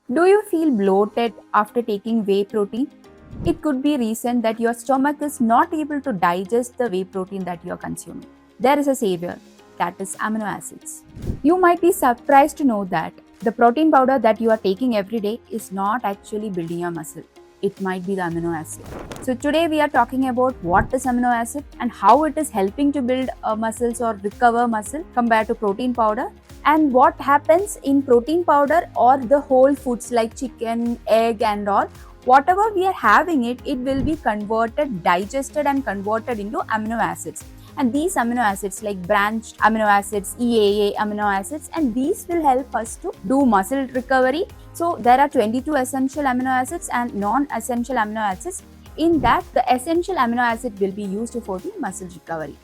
Do you feel bloated after taking whey protein? It could be reason that your stomach is not able to digest the whey protein that you are consuming. There is a savior, that is amino acids. You might be surprised to know that the protein powder that you are taking every day is not actually building your muscle. It might be the amino acid. So today we are talking about what is amino acid and how it is helping to build muscles or recover muscle compared to protein powder, and what happens in protein powder or the whole foods like chicken, egg and all. Whatever we are having it will be converted, digested and converted into amino acids. And these amino acids like branched amino acids, EAA amino acids, and these will help us to do muscle recovery. So there are 22 essential amino acids and non-essential amino acids. In that, the essential amino acid will be used for the muscle recovery.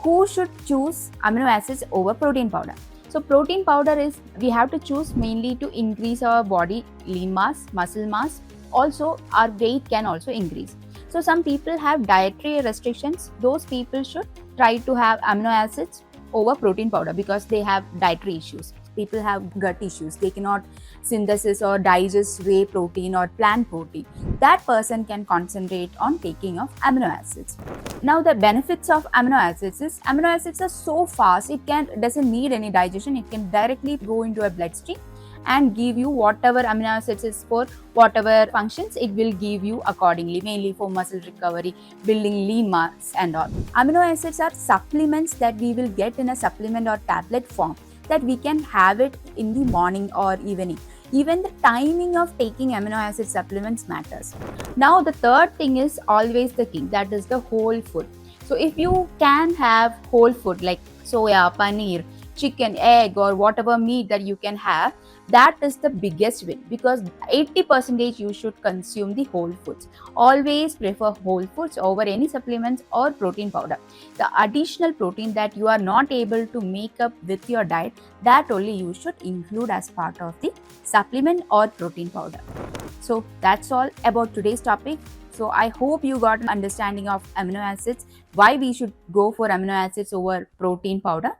Who should choose amino acids over protein powder? So protein powder is, we have to choose mainly to increase our body lean mass, muscle mass. Also our weight can also increase. So some people have dietary restrictions. Those people should try to have amino acids over protein powder because they have dietary issues. People have gut issues. They cannot synthesis or digest whey protein or plant protein. That person can concentrate on taking of amino acids. Now the benefits of amino acids is amino acids are so fast, it doesn't need any digestion. It can directly go into a bloodstream and give you whatever amino acids is for whatever functions. It will give you accordingly, mainly for muscle recovery, building lean mass and all. Amino acids are supplements that we will get in a supplement or tablet form, that we can have it in the morning or evening. Even the timing of taking amino acid supplements matters. Now the third thing is always the king, that is the whole food. So if you can have whole food like soya, paneer, chicken, egg or whatever meat that you can have, that is the biggest win, because 80% you should consume the whole foods. Always prefer whole foods over any supplements or protein powder. The additional protein that you are not able to make up with your diet, that only you should include as part of the supplement or protein powder. So that's all about today's topic. So I hope you got an understanding of amino acids, why we should go for amino acids over protein powder.